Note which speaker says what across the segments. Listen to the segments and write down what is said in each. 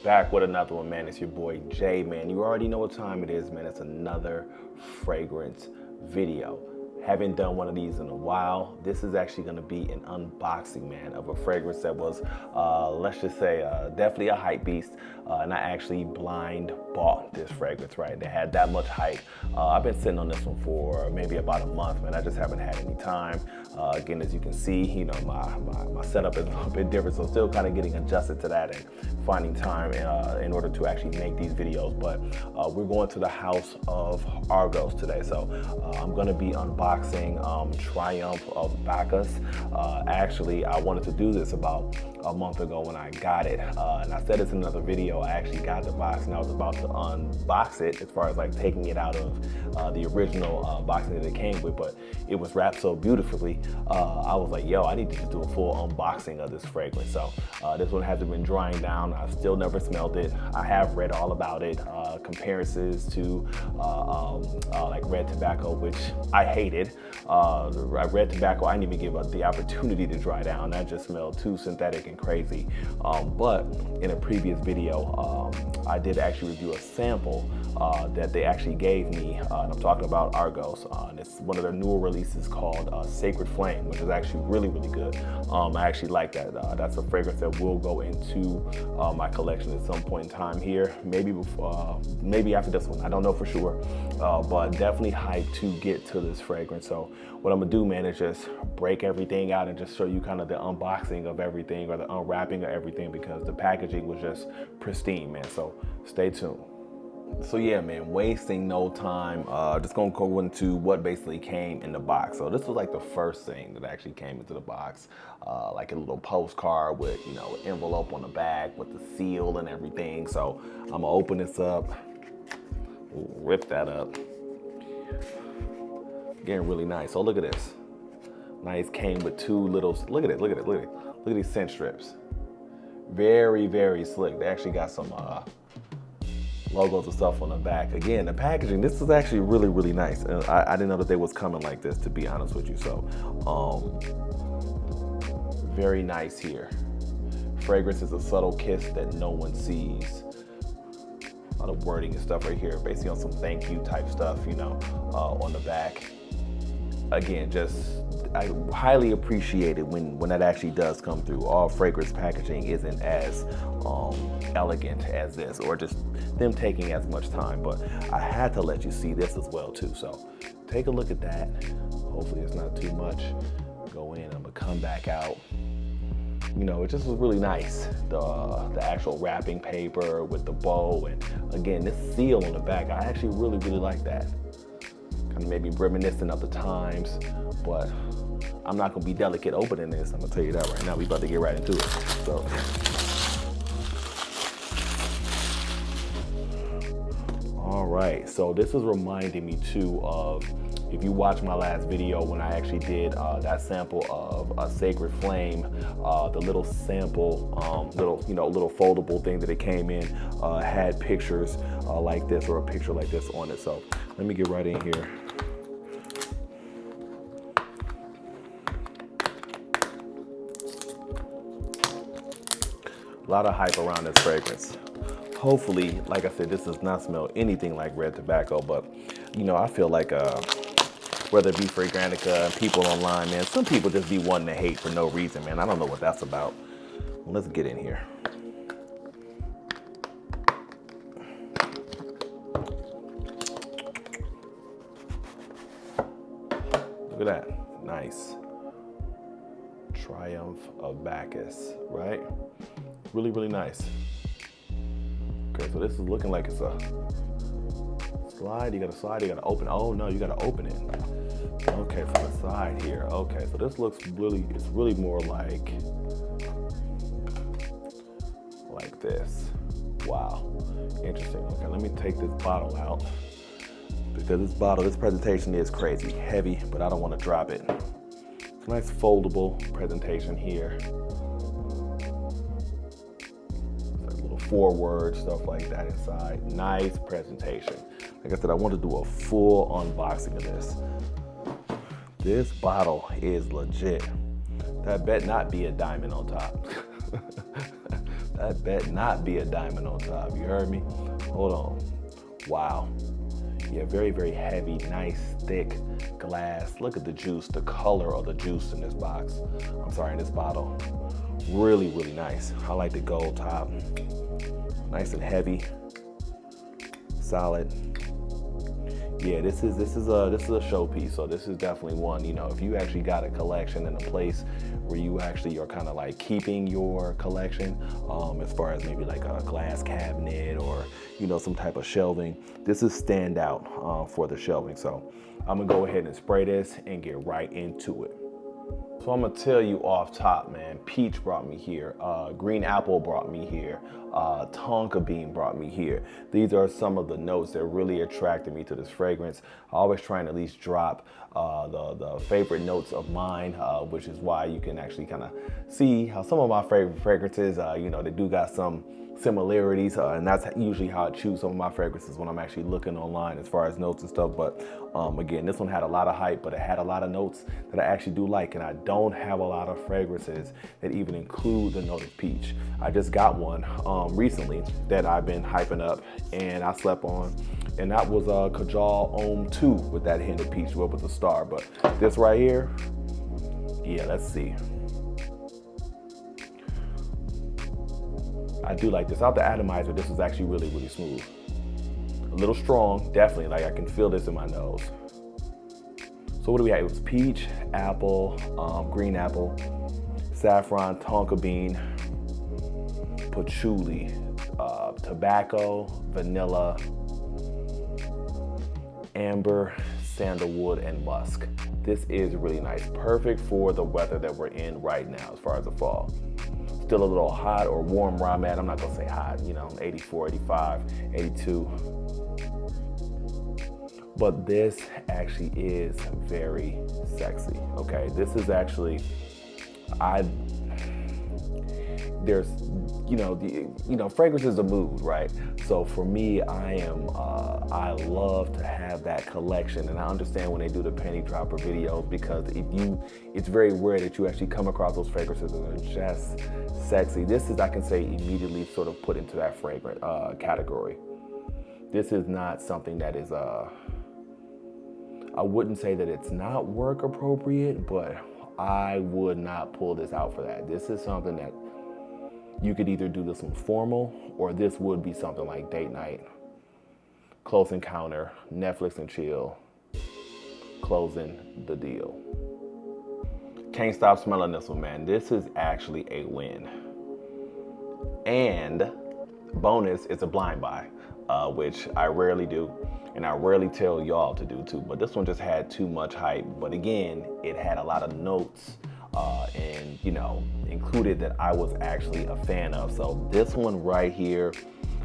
Speaker 1: Back with another one, man. It's your boy Jay, man. You already know what time it is, man. It's another fragrance video. Haven't done one of these in a while. This is actually going to be an unboxing, man, of a fragrance that was, let's just say, definitely a hype beast. And I actually blind bought this fragrance, right? They had that much hype. I've been sitting on this one for maybe about a month, man. I just haven't had any time. Again, as you can see, you know, my setup is a little bit different, so still kind of getting adjusted to that and finding time in order to actually make these videos. But we're going to the house of Argos today, so I'm going to be unboxing Triumph of Bacchus. Actually, I wanted to do this about a month ago when I got it, and I said this in another video. I actually got the box and I was about to unbox it, as far as like taking it out of the original boxing that it came with, but it was wrapped so beautifully. I was like, yo, I need to just do a full unboxing of this fragrance. So this one hasn't been drying down. I've still never smelled it. I have read all about it, comparisons to like red tobacco, which I hated. Red tobacco, I didn't even give it the opportunity to dry down. That just smelled too synthetic and crazy. But in a previous video, I did actually review a sample that they actually gave me, and I'm talking about Argos. And it's one of their newer releases called Sacred Flame, which is actually really, really good. I actually like that. That's a fragrance that will go into my collection at some point in time here, maybe before, maybe after this one. I don't know for sure, but definitely hyped to get to this fragrance. So what I'm gonna do, man, is just break everything out and just show you kind of the unboxing of everything, or the unwrapping of everything, because the packaging was just pristine, man. So stay tuned. So yeah, man, wasting no time, just gonna go into what basically came in the box. So this was like the first thing that actually came into the box, like a little postcard with, you know, an envelope on the back with the seal and everything. So I'm gonna open this up, rip that up. Getting really nice. So look at this. Nice, came with two little, look at it, look at it, look at it. Look at these scent strips. Very, very slick. They actually got some logos and stuff on the back. Again, the packaging, this is actually really, really nice. And I didn't know that they was coming like this, to be honest with you. So, very nice here. Fragrance is a subtle kiss that no one sees. A lot of wording and stuff right here, basically on some thank you type stuff, you know, on the back. Again, I highly appreciate it when that actually does come through. All fragrance packaging isn't as elegant as this, or just them taking as much time, but I had to let you see this as well too. So take a look at that. Hopefully it's not too much. Go in, I'm gonna come back out. You know, it just was really nice. The actual wrapping paper with the bow, and again, this seal on the back, I actually really, really like that. Kind of made me reminiscent of the times, but I'm not gonna be delicate opening this. I'm gonna tell you that right now. We about to get right into it. So, all right. So this is reminding me too of, if you watch my last video when I actually did that sample of a Sacred Flame, the little sample, little foldable thing that it came in, had pictures like this, or a picture like this on it. So let me get right in here. A lot of hype around this fragrance. Hopefully, like I said, this does not smell anything like red tobacco, but you know, I feel like whether it be Fragrantica and people online, man, some people just be wanting to hate for no reason, man. I don't know what that's about. Let's get in here. Look at that, nice. Triumph of Bacchus, right? Really, really nice. Okay, so this is looking like it's a slide. You gotta slide, you gotta open. Oh no, you gotta open it. Okay, from the side here. Okay, so this looks really, it's really more like this. Wow, interesting. Okay, let me take this bottle out, because this presentation is crazy, heavy, but I don't wanna drop it. It's a nice foldable presentation here. Forward, stuff like that inside. Nice presentation. Like I said, I want to do a full unboxing of this. This bottle is legit. That bet not be a diamond on top. That bet not be a diamond on top. You heard me? Hold on. Wow. Yeah, very, very heavy, nice, thick glass. Look at the juice, the color of the juice in this box. I'm sorry, in this bottle. Really, really nice. I like the gold top. Nice and heavy, solid. Yeah, this is a showpiece. So this is definitely one. You know, if you actually got a collection in a place where you actually are kind of like keeping your collection, as far as maybe like a glass cabinet or, you know, some type of shelving, this is stand out for the shelving. So I'm gonna go ahead and spray this and get right into it. So I'm gonna tell you off top, man, peach brought me here, green apple brought me here, tonka bean brought me here. These are some of the notes that really attracted me to this fragrance. I always try and at least drop the favorite notes of mine, which is why you can actually kind of see how some of my favorite fragrances, you know, they do got some similarities, and that's usually how I choose some of my fragrances when I'm actually looking online as far as notes and stuff. But again, this one had a lot of hype, but it had a lot of notes that I actually do like, and I don't have a lot of fragrances that even include the note of peach. I just got one recently that I've been hyping up and I slept on, and that was Kajal Homme 2 with that hint of peach. Well, it was a star, but this right here, yeah, let's see. I do like this. Out the atomizer, this is actually really, really smooth. A little strong, definitely. Like I can feel this in my nose. So what do we have? It was peach, apple, green apple, saffron, tonka bean, patchouli, tobacco, vanilla, amber, sandalwood, and musk. This is really nice. Perfect for the weather that we're in right now as far as the fall. Still a little hot or warm where I'm at. I'm not gonna say hot, you know, 84, 85, 82. But this actually is very sexy, okay? This is actually, there's, fragrance is a mood, right? So for me, I love to have that collection, and I understand when they do the penny dropper videos, because it's very rare that you actually come across those fragrances that are just sexy. This is, I can say, immediately sort of put into that fragrant category. This is not something that is, I wouldn't say that it's not work appropriate, but I would not pull this out for that. This is something that you could either do this one formal, or this would be something like date night, close encounter, Netflix and chill, closing the deal. Can't stop smelling this one, man. This is actually a win. And bonus, it's a blind buy, which I rarely do, and I rarely tell y'all to do too, but this one just had too much hype. But again, it had a lot of notes and, you know, included that I was actually a fan of. So this one right here,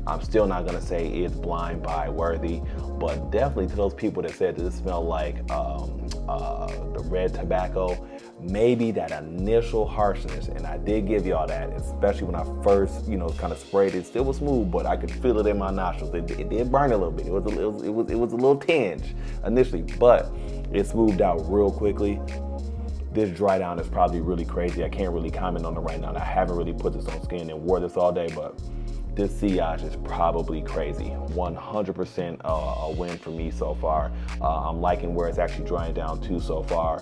Speaker 1: I'm still not gonna say it's blind buy worthy, but definitely to those people that said that this smelled like the red tobacco, maybe that initial harshness, and I did give y'all that, especially when I first, you know, kind of sprayed it. Still was smooth, but I could feel it in my nostrils. It did burn a little bit. It was a little tinge initially, but it smoothed out real quickly. This dry down is probably really crazy. I can't really comment on it right now. I haven't really put this on skin and wore this all day, but this sillage is probably crazy. 100% a win for me so far. I'm liking where it's actually drying down too so far.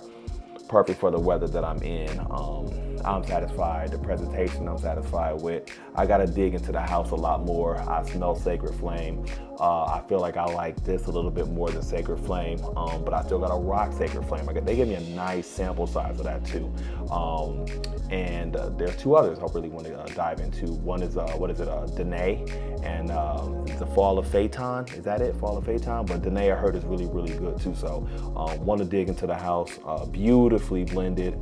Speaker 1: Perfect for the weather that I'm in. I'm satisfied. The presentation I'm satisfied with. I gotta dig into the house a lot more. I smell Sacred Flame. I feel like I like this a little bit more than Sacred Flame, but I still gotta rock Sacred Flame. They gave me a nice sample size of that too. And there's two others I really want to dive into. One is, Danae, and the Fall of Phaeton. Is that it? Fall of Phaeton? But Danae, I heard, is really, really good too. So want to dig into the house. Beautifully blended.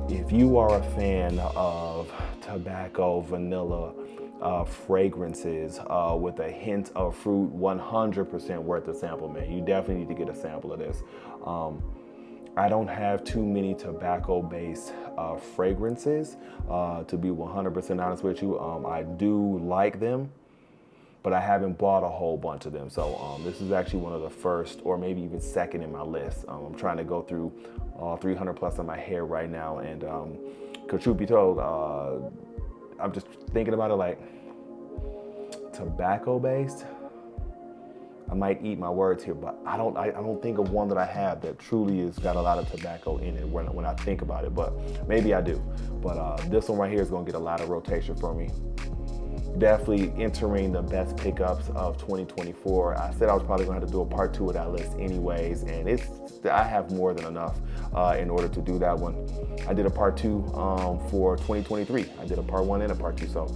Speaker 1: If you are a fan of tobacco, vanilla, fragrances with a hint of fruit, 100% worth a sample, man. You definitely need to get a sample of this. I don't have too many tobacco-based fragrances, to be 100% honest with you. I do like them, but I haven't bought a whole bunch of them. So this is actually one of the first, or maybe even second in my list. I'm trying to go through 300 plus on my hair right now, and truth be told, I'm just thinking about it like tobacco based. I might eat my words here, but I don't think of one that I have that truly has got a lot of tobacco in it when I think about it, but maybe I do. But this one right here is gonna get a lot of rotation for me. Definitely entering the best pickups of 2024. I said I was probably gonna have to do a part 2 of that list anyways, and I have more than enough in order to do that one. I did a part 2 for 2023. I did a part 1 and a part 2, so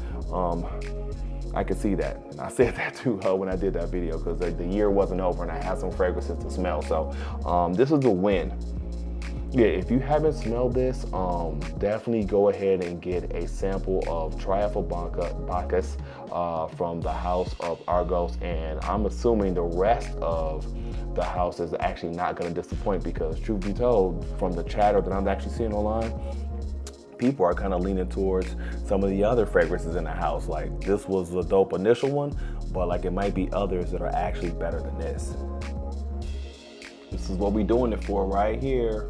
Speaker 1: I could see that. And I said that too when I did that video, because the year wasn't over and I had some fragrances to smell. So this is a win. Yeah, if you haven't smelled this, definitely go ahead and get a sample of Trialpha Bacchus from the house of Argos. And I'm assuming the rest of the house is actually not gonna disappoint, because truth be told, from the chatter that I'm actually seeing online, people are kind of leaning towards some of the other fragrances in the house. Like, this was a dope initial one, but like it might be others that are actually better than this. This is what we doing it for right here.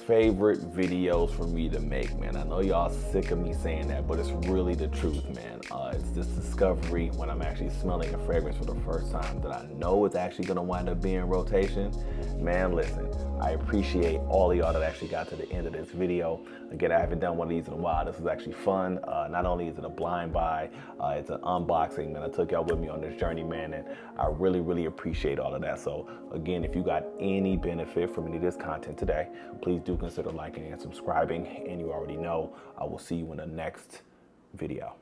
Speaker 1: Favorite videos for me to make, man. I know y'all sick of me saying that, but it's really the truth, man. It's this discovery when I'm actually smelling a fragrance for the first time that I know it's actually gonna wind up being rotation. Man, listen, I appreciate all of y'all that actually got to the end of this video. Again, I haven't done one of these in a while. This is actually fun. Not only is it a blind buy, it's an unboxing, man. I took y'all with me on this journey, man, and I really, really appreciate all of that. So again, if you got any benefit from any of this content today, please do consider liking and subscribing. And you already know, I will see you in the next video.